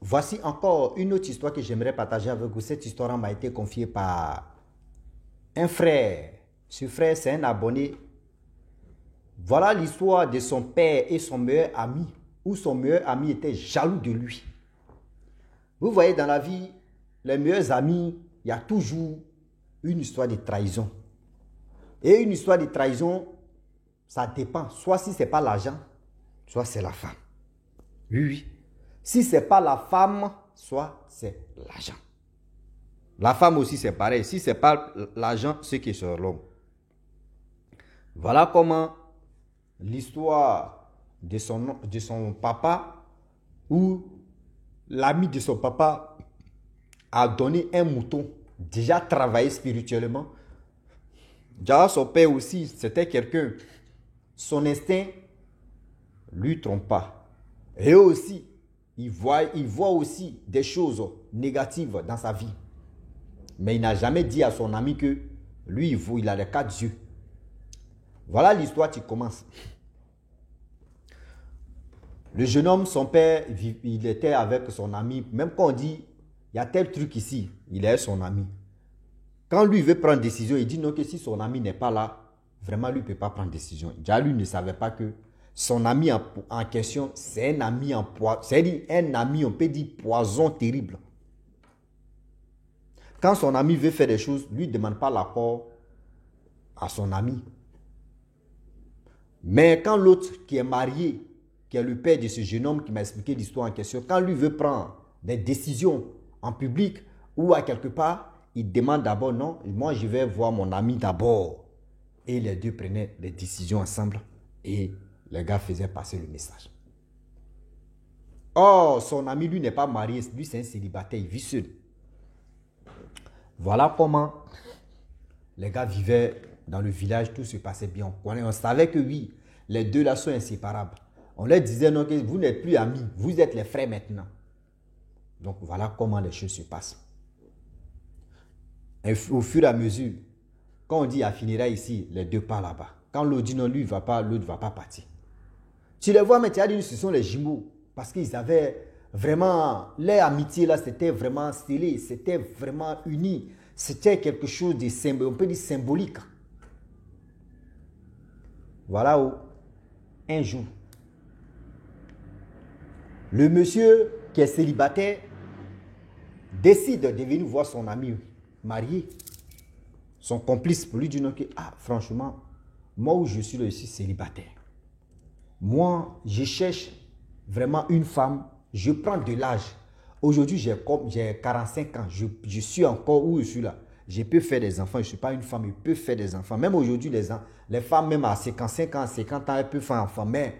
Voici encore une autre histoire que j'aimerais partager avec vous. Cette histoire m'a été confiée par un frère. Ce frère, c'est un abonné. Voilà l'histoire de son père et son meilleur ami, où son meilleur ami était jaloux de lui. Vous voyez, dans la vie, les meilleurs amis, il y a toujours une histoire de trahison. Et une histoire de trahison, ça dépend. Soit si ce n'est pas l'argent, soit c'est la femme. Oui, oui. Si ce n'est pas la femme, soit c'est l'argent. La femme aussi, c'est pareil. Si ce n'est pas l'argent, c'est qui est sur l'homme. Voilà comment l'histoire de son papa, où l'ami de son papa a donné un mouton, déjà travaillé spirituellement. Déjà, son père aussi, c'était quelqu'un. Son instinct lui trompe pas. Et aussi, il voit aussi des choses négatives dans sa vie. Mais il n'a jamais dit à son ami que lui, il a les 4 yeux. Voilà l'histoire qui commence. Le jeune homme, son père, il était avec son ami. Même quand on dit, il y a tel truc ici, il est son ami. Quand lui veut prendre décision, il dit non, que si son ami n'est pas là, vraiment lui ne peut pas prendre décision. Déjà, lui ne savait pas que son ami en question, c'est un ami en poison. C'est un ami, on peut dire, poison terrible. Quand son ami veut faire des choses, lui ne demande pas l'accord à son ami. Mais quand l'autre qui est marié, qui est le père de ce jeune homme qui m'a expliqué l'histoire en question, quand lui veut prendre des décisions en public ou à quelque part, il demande d'abord, non, moi je vais voir mon ami d'abord. Et les deux prenaient des décisions ensemble et les gars faisaient passer le message. Or, son ami, lui, n'est pas marié, lui, c'est un célibataire, il vit seul. Voilà comment les gars vivaient dans le village, tout se passait bien. On savait que oui, les deux là sont inséparables. On leur disait non, que vous n'êtes plus amis, vous êtes les frères maintenant. Donc voilà comment les choses se passent. Et au fur et à mesure, quand on dit à finira ici, les deux partent là-bas. Quand l'autre dit non, lui ne va pas, l'autre ne va pas partir. Tu les vois, mais tu as dit ce sont les jumeaux. Parce qu'ils avaient vraiment, leur amitié là, c'était vraiment scellé, c'était vraiment uni. C'était quelque chose de symbolique, on peut dire symbolique. Voilà où, un jour, le monsieur qui est célibataire décide de venir voir son ami marié, son complice, pour lui dire que, franchement, moi où je suis là, je suis célibataire. Moi, je cherche vraiment une femme, je prends de l'âge. Aujourd'hui, j'ai 45 ans, je suis encore où je suis là. Je peux faire des enfants, je ne suis pas une femme, je peux faire des enfants. Même aujourd'hui, les femmes, même à 55 ans, 50 ans, elles peuvent faire un enfant. Mais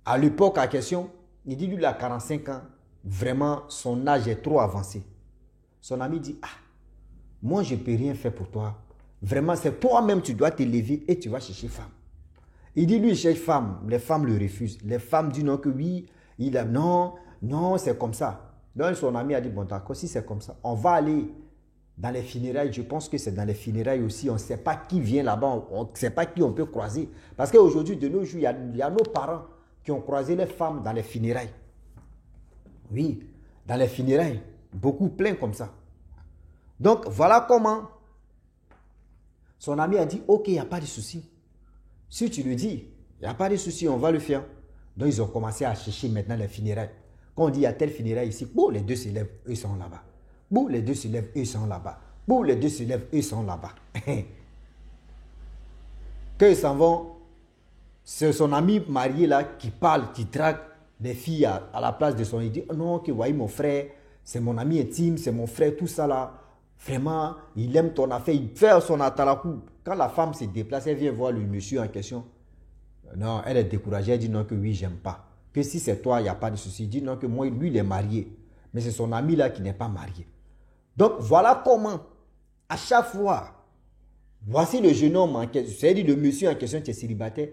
à l'époque, à question, il dit, lui, il a 45 ans, vraiment, son âge est trop avancé. Son ami dit, moi, je ne peux rien faire pour toi. Vraiment, c'est toi-même, tu dois te lever et tu vas chercher femme. Il dit, lui, il cherche femme. Les femmes le refusent. Les femmes disent non, que oui. Il a non, c'est comme ça. Donc, son ami a dit, bon, d'accord, si c'est comme ça, on va aller dans les funérailles. Je pense que c'est dans les funérailles aussi. On ne sait pas qui vient là-bas. On ne sait pas qui on peut croiser. Parce qu'aujourd'hui, de nos jours, il y a nos parents qui ont croisé les femmes dans les funérailles. Oui, dans les funérailles. Beaucoup plein comme ça. Donc, voilà comment son ami a dit, ok, il n'y a pas de souci. Si tu le dis, il n'y a pas de souci, on va le faire. Donc, ils ont commencé à chercher maintenant les funérailles. Quand on dit il y a tel funérailles ici, les deux se lèvent, eux sont là-bas. Les deux se lèvent, eux sont là-bas. Les deux se lèvent, eux sont là-bas. Quand ils s'en vont, c'est son ami marié là qui parle, qui drague des filles à la place de son. Il dit, non, que voyez mon frère, c'est mon ami intime, c'est mon frère, tout ça là. Vraiment, il aime ton affaire, il fait son atalakou. Quand la femme se déplace, elle vient voir le monsieur en question. Non, elle est découragée, elle dit non, que oui, j'aime pas. Que si c'est toi, il n'y a pas de souci. Il dit non, que moi, lui, il est marié. Mais c'est son ami là qui n'est pas marié. Donc, voilà comment, à chaque fois, voici le jeune homme en question, c'est-à-dire le monsieur en question qui est célibataire.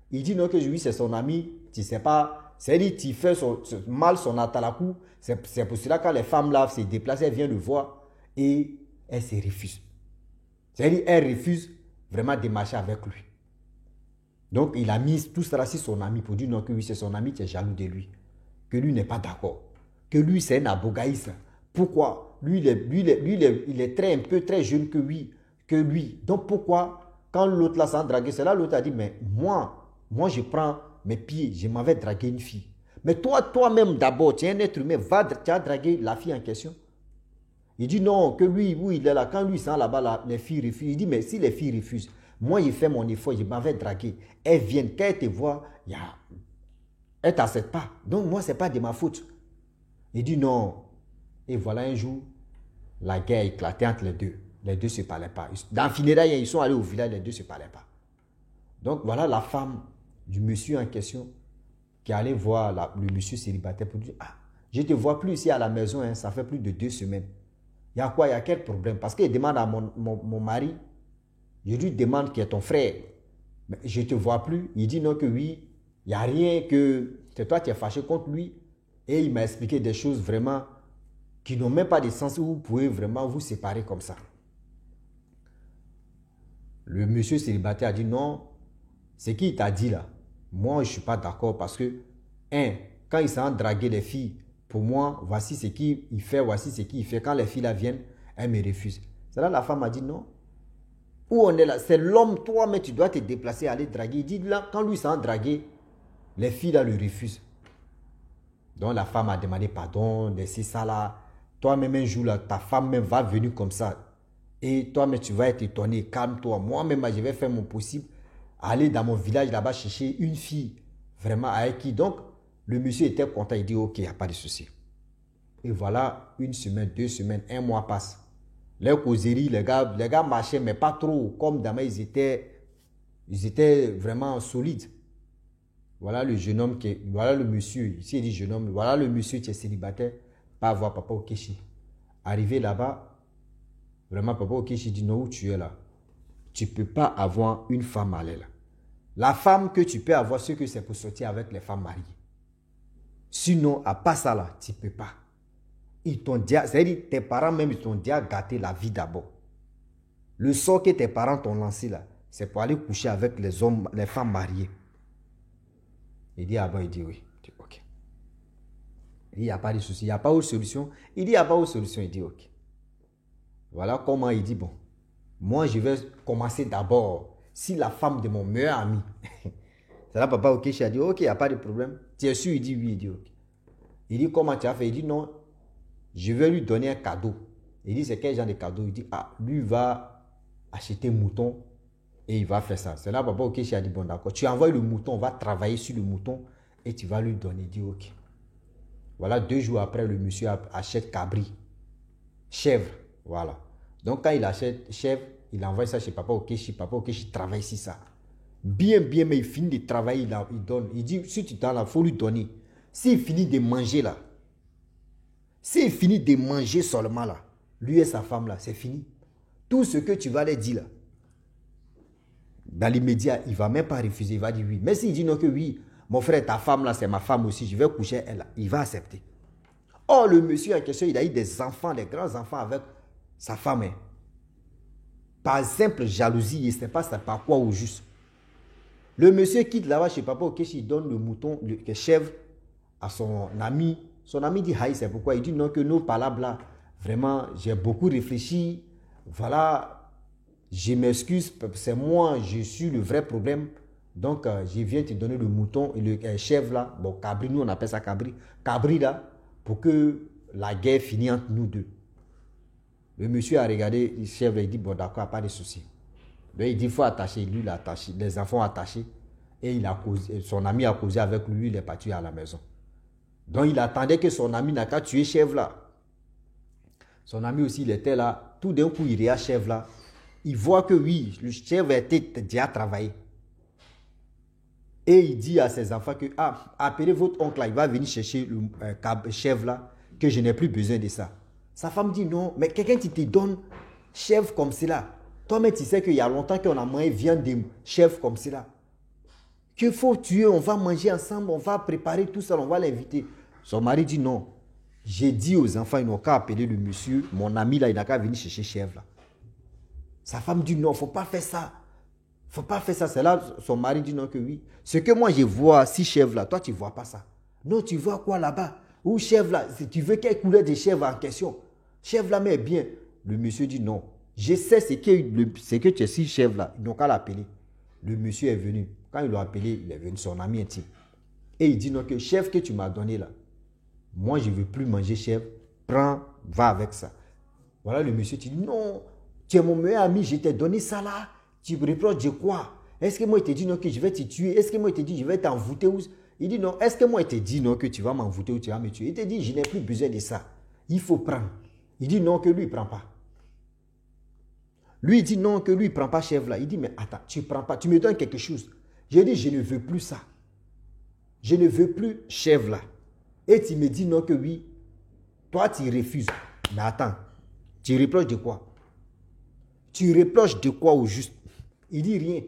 Il dit non, que oui, c'est son ami, tu ne sais pas. C'est-à-dire tu fais mal son atalakou. C'est pour cela que quand les femmes là se déplacent, elles viennent le voir. Et elle se refuse. C'est-à-dire, elle refuse vraiment de marcher avec lui. Donc, il a mis tout cela sur son ami pour dire non, que oui, c'est son ami qui est jaloux de lui. Que lui n'est pas d'accord. que lui, c'est un abogaïste. Pourquoi? Lui, il est un peu très jeune que lui. Donc, pourquoi, quand l'autre là s'en dragué, c'est là l'autre a dit, mais moi, je prends mes pieds, je m'avais dragué une fille. Mais toi-même d'abord, tu es un être humain, tu as dragué la fille en question. Il dit non, que lui, oui, il est là. Quand lui sent là-bas, là, les filles refusent. Il dit, mais si les filles refusent, moi, j'ai fait mon effort, je m'avais dragué. Elles viennent, quand elles te voient, elles ne t'acceptent pas. Donc, moi, ce n'est pas de ma faute. Il dit non. Et voilà, un jour, la guerre a éclaté entre les deux. Les deux ne se parlaient pas. Dans le funérailles, ils sont allés au village, les deux ne se parlaient pas. Donc, voilà la femme du monsieur en question qui allait voir le monsieur célibataire pour dire, ah, je ne te vois plus ici à la maison, hein, ça fait plus de 2 semaines. Il y a quoi? Il y a quel problème? Parce qu'il demande à mon mari, je lui demande qui est ton frère. Mais je ne te vois plus. Il dit non, que oui, il n'y a rien, que c'est toi qui es fâché contre lui. Et il m'a expliqué des choses vraiment qui n'ont même pas de sens où vous pouvez vraiment vous séparer comme ça. Le monsieur célibataire a dit non, ce qu'il t'a dit là, moi je ne suis pas d'accord parce que, quand il s'en dragué les filles, pour moi, voici ce qu'il fait, voici ce qu'il fait. Quand les filles là viennent, elles me refusent. C'est là la femme a dit non. Où on est là, c'est l'homme, toi, mais tu dois te déplacer, aller draguer. Il dit là, quand lui s'en dragué, les filles là le refusent. Donc la femme a demandé pardon, c'est ça là. Toi-même un jour là, ta femme même va venir comme ça. Et toi-même tu vas être étonné, calme-toi. Moi-même, je vais faire mon possible, aller dans mon village là-bas chercher une fille, vraiment avec qui. Donc, le monsieur était content, il dit ok, il n'y a pas de souci. Et voilà, 1 semaine, 2 semaines, 1 mois passe. Les causeries, les gars marchaient, mais pas trop. Comme demain, ils étaient vraiment solides. Voilà le jeune homme voilà le monsieur, ici il dit jeune homme, voilà le monsieur qui est célibataire, pas voir Papa Okechi. Arrivé là-bas, vraiment Papa Okechi dit non, où tu es là? Tu ne peux pas avoir une femme mariée là. La femme que tu peux avoir, c'est que c'est pour sortir avec les femmes mariées. Sinon, à part ça là, tu ne peux pas. Ils t'ont dit, c'est-à-dire tes parents même, ils t'ont dit à gâter la vie d'abord. Le sort que tes parents t'ont lancé là, c'est pour aller coucher avec les hommes, les femmes mariées. Il dit avant, il dit oui. Il dit ok. Il dit il n'y a pas de souci, il n'y a pas autre solution. Il dit il n'y a pas autre solution, il dit ok. Voilà comment il dit bon. Moi, je vais commencer d'abord. Si la femme de mon meilleur ami, c'est là Papa Okechi a dit ok, il n'y a pas de problème. Tu es sûr? Il dit oui, il dit ok. Il dit comment tu as fait? Il dit non, je vais lui donner un cadeau. Il dit c'est quel genre de cadeau? Il dit ah, lui va acheter un mouton. Et il va faire ça. C'est là Papa Okechi a dit, bon d'accord, tu envoies le mouton, on va travailler sur le mouton et tu vas lui donner. Il dit ok. Voilà, 2 jours après, le monsieur achète cabri. Chèvre, voilà. Donc quand il achète chèvre, il envoie ça chez Papa Okechi. Papa Okechi travaille sur ça. Bien, mais il finit de travailler, il donne. Il dit, si tu t'en là, il faut lui donner. S'il finit de manger là, s'il finit de manger seulement là, lui et sa femme là, c'est fini. Tout ce que tu vas leur dire là, dans l'immédiat, il ne va même pas refuser, il va dire oui. Mais s'il dit non que oui, mon frère, ta femme là, c'est ma femme aussi, je vais coucher elle là, il va accepter. Or, le monsieur en question, il a eu des enfants, des grands enfants avec sa femme. Hein. Par simple jalousie, il ne sait pas par quoi au juste. Le monsieur quitte là-bas chez Papa Okechi, il donne le mouton, le chèvre à son ami. Son ami dit Haï, c'est pourquoi il dit non, que nos palabres là, vraiment, j'ai beaucoup réfléchi, voilà. Je m'excuse, c'est moi, je suis le vrai problème. Donc, je viens te donner le mouton et le chèvre là. Bon, cabri, nous on appelle ça cabri. Cabri là, pour que la guerre finisse entre nous deux. Le monsieur a regardé le chèvre et il dit, bon d'accord, pas de souci. Donc, il dit, il faut attacher. Lui, il a attaché. Les enfants ont attaché. Et son ami a causé avec lui, il est parti à la maison. Donc, il attendait que son ami n'a qu'à tuer chèvre là. Son ami aussi, il était là. Tout d'un coup, il regarde chèvre là. Il voit que oui, le chèvre était déjà travaillé. Et il dit à ses enfants que, appelez votre oncle là, il va venir chercher le chèvre là, que je n'ai plus besoin de ça. Sa femme dit non, mais quelqu'un qui te donne chèvre comme cela. Toi-même, tu sais qu'il y a longtemps qu'on a mangé viande de chèvre comme cela. Qu'il faut tuer, on va manger ensemble, on va préparer tout ça, on va l'inviter. Son mari dit non. J'ai dit aux enfants, ils n'ont qu'à appeler le monsieur, mon ami là, il n'a qu'à venir chercher chèvre là. Sa femme dit non, il ne faut pas faire ça. Il ne faut pas faire ça. C'est là son mari dit non que oui. Ce que moi je vois, si chèvre là, toi tu ne vois pas ça. Non, tu vois quoi là-bas? Ou chef là, si tu veux quelle couleur de chèvre en question? Chèvre là, mais bien. Le monsieur dit non. Je sais ce que tu es si chèvre là. Ils n'ont qu'à l'appeler. Le monsieur est venu. Quand ils l'ont appelé, il est venu, son ami intime. Et il dit non, que chèvre que tu m'as donné là, moi je ne veux plus manger chèvre. Prends, va avec ça. Voilà, le monsieur, tu dis non, tu es mon meilleur ami, je t'ai donné ça là. Tu me reproches de quoi? Est-ce que moi je t'ai dit non que je vais te tuer? Est-ce que moi je t'ai dit je vais t'envoûter? Il dit non, est-ce que moi je t'ai dit non que tu vas m'envoûter ou tu vas me tuer? Il te dit je n'ai plus besoin de ça. Il faut prendre. Il dit non que lui il ne prend pas. Lui il dit non que lui il ne prend pas chèvre là. Il dit mais attends, tu ne prends pas, tu me donnes quelque chose. J'ai dit je ne veux plus ça. Je ne veux plus chèvre là. Et tu me dis non que oui. Toi tu refuses. Mais attends, tu reproches de quoi? Tu reproches de quoi au juste? Il dit rien.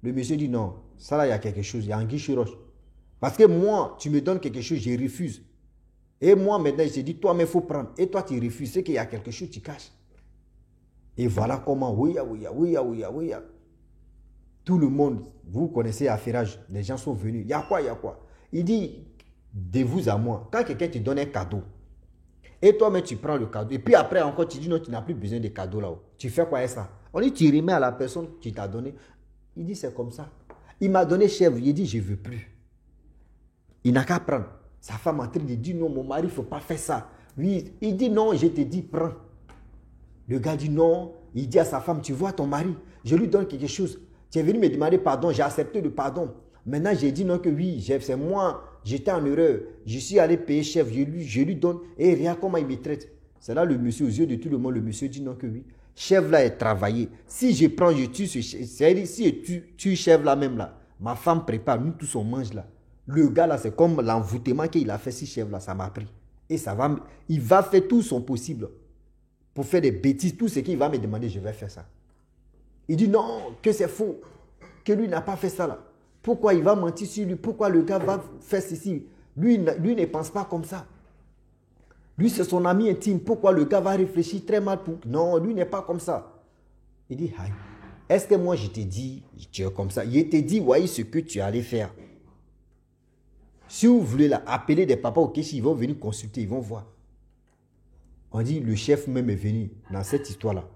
Le monsieur dit non, ça là il y a quelque chose, il y a anguille sous roche. Parce que moi, tu me donnes quelque chose, je refuse. Et moi maintenant je te dis, toi mais il faut prendre. Et toi tu refuses, c'est qu'il y a quelque chose, tu caches. Et voilà comment, oui. Tout le monde, vous connaissez Affairage, les gens sont venus. Il y a quoi? Il dit, de vous à moi, quand quelqu'un te donne un cadeau, et toi-même tu prends le cadeau, et puis après encore tu dis non, tu n'as plus besoin de cadeau là-haut. Tu fais quoi avec ça? On dit, tu remets à la personne qui t'a donné. Il dit, c'est comme ça. Il m'a donné chèvre, il dit, je ne veux plus. Il n'a qu'à prendre. Sa femme en train de dire, non, mon mari, il ne faut pas faire ça. Oui, il dit, non, je te dis, prends. Le gars dit, non. Il dit à sa femme, tu vois ton mari, je lui donne quelque chose. Tu es venu me demander pardon, j'ai accepté le pardon. Maintenant, j'ai dit non que oui, c'est moi, j'étais en erreur. Je suis allé payer chef, je lui donne, et regarde comment il me traite. C'est là le monsieur, aux yeux de tout le monde, le monsieur dit non que oui. Chef là est travaillé. Si je prends, je tue ce chef, c'est-à-dire si je tue chef là même là, ma femme prépare, nous tous on mange là. Le gars là, c'est comme l'envoûtement qu'il a fait si chef là, ça m'a pris. Et ça va, il va faire tout son possible pour faire des bêtises, tout ce qu'il va me demander, je vais faire ça. Il dit non, que c'est faux, que lui n'a pas fait ça là. Pourquoi il va mentir sur lui? Pourquoi le gars va faire ceci? Lui ne pense pas comme ça. Lui, c'est son ami intime. Pourquoi le gars va réfléchir très mal pour... Non, lui n'est pas comme ça. Il dit, aïe, est-ce que moi je t'ai dit, tu es comme ça? Il t'a dit, voyez ce que tu allais faire. Si vous voulez là, appeler des papas au Kéchi, ils vont venir consulter, ils vont voir. On dit, le chef même est venu dans cette histoire-là.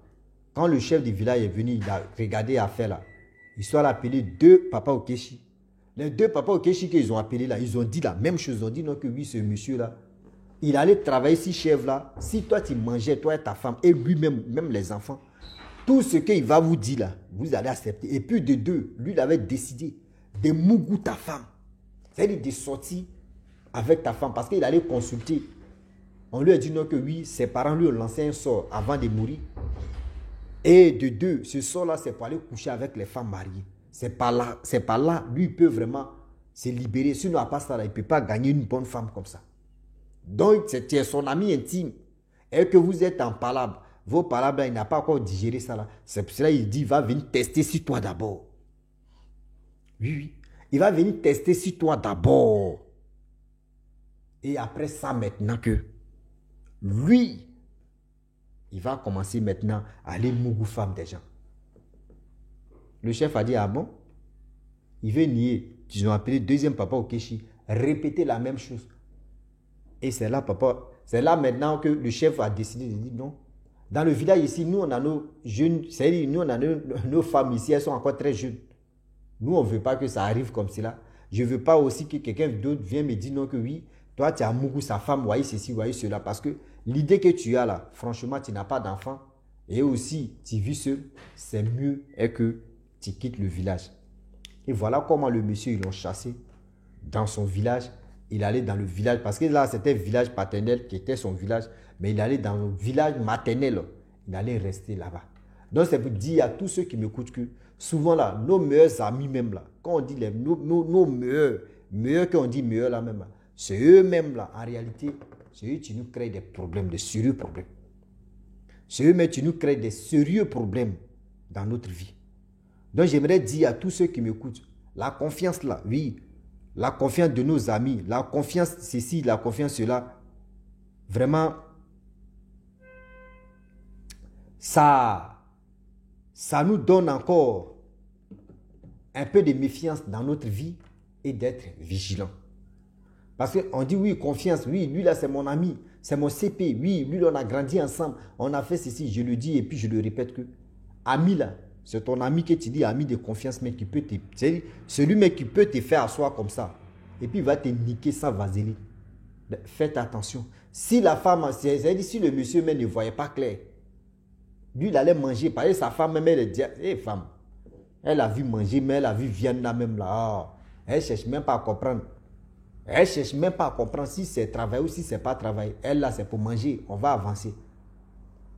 Quand le chef du village est venu, il a regardé l'affaire là. Ils sont appelés deux papas au Kéchi. Les deux papas au Kéchi qu'ils ont appelés là, ils ont dit la même chose. Ils ont dit non que oui, ce monsieur-là, il allait travailler si chef là. Si toi tu mangeais, toi et ta femme, et lui-même, même les enfants, tout ce qu'il va vous dire là, vous allez accepter. Et puis de deux, lui, il avait décidé de mougou ta femme. C'est-à-dire de sortir avec ta femme parce qu'il allait consulter. On lui a dit non que oui, ses parents lui ont lancé un sort avant de mourir. Et de deux, ce sort-là, c'est pour aller coucher avec les femmes mariées. C'est pas là, lui, il peut vraiment se libérer. Sinon, à part ça, là, il ne peut pas gagner une bonne femme comme ça. Donc, c'est son ami intime. Et que vous êtes en palabre. Vos palabres, là, il n'a pas encore digéré ça là. C'est pour cela qu'il dit, il va venir tester sur toi d'abord. Oui. Il va venir tester sur toi d'abord. Et après ça, maintenant que lui, il va commencer maintenant à aller mougou femme des gens. Le chef a dit, ah bon? Il veut nier. Ils ont appelé deuxième papa au Kéchi, répéter la même chose. Et c'est là, papa, c'est là maintenant que le chef a décidé de dire non. Dans le village ici, nous, on a nos jeunes, c'est-à-dire, nous, on a nos femmes ici, elles sont encore très jeunes. Nous, on ne veut pas que ça arrive comme cela. Je ne veux pas aussi que quelqu'un d'autre vienne me dire non que oui, toi, tu as mougou sa femme, voyez ceci, voyez cela. Parce que l'idée que tu as là, franchement, tu n'as pas d'enfant. Et aussi, tu vis seul, c'est mieux que tu quittes le village. Et voilà comment le monsieur, ils l'ont chassé dans son village. Il allait dans le village, parce que là, c'était le village paternel qui était son village. Mais il allait dans le village maternel. Il allait rester là-bas. Donc, c'est pour dire à tous ceux qui m'écoutent que souvent là, nos meilleurs amis même là, quand on dit nos meilleurs qu'on dit meilleurs là même là, c'est eux-mêmes là, en réalité, c'est eux qui nous créent des problèmes, des sérieux problèmes. C'est eux-mêmes qui nous créent des sérieux problèmes dans notre vie. Donc j'aimerais dire à tous ceux qui m'écoutent, la confiance là, oui, la confiance de nos amis, la confiance ceci, la confiance cela, vraiment, ça nous donne encore un peu de méfiance dans notre vie et d'être vigilant. Parce qu'on dit oui, confiance, oui, lui là c'est mon ami, c'est mon CP, oui, lui là, on a grandi ensemble, on a fait ceci, je le dis et puis je le répète que ami là, c'est ton ami que tu dis ami de confiance, mais qui peut te, c'est celui mais qui peut te faire asseoir comme ça et puis il va te niquer sans vaseline. Faites attention. Si la femme, c'est-à-dire si le monsieur même ne voyait pas clair, lui il allait manger, parce que sa femme même elle dit, hé femme, elle a vu manger, mais elle a vu viande là même là, oh, elle ne cherche même pas à comprendre. Elle ne cherche même pas à comprendre si c'est travail ou si c'est pas travail. Elle là c'est pour manger, on va avancer.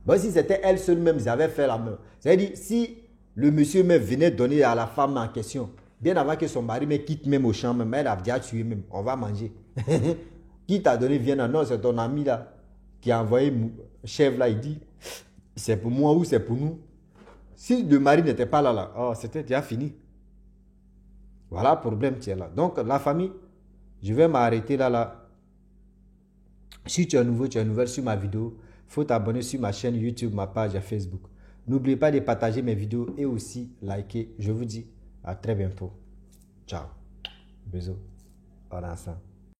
Bon, si c'était elle seule même, ils avaient fait la même. C'est-à-dire si le monsieur même venait donner à la femme en question, bien avant que son mari me quitte même au champ, même, elle a déjà tué même, on va manger. Qui t'a donné viande? Non, c'est ton ami là qui a envoyé chef là, il dit c'est pour moi ou c'est pour nous. Si le mari n'était pas là, oh, c'était déjà fini. Voilà le problème qui est là. Donc la famille, je vais m'arrêter là. Si tu es nouveau, tu es nouvelle sur ma vidéo, il faut t'abonner sur ma chaîne YouTube, ma page Facebook. N'oubliez pas de partager mes vidéos et aussi liker. Je vous dis à très bientôt. Ciao. Bisous. On ensemble.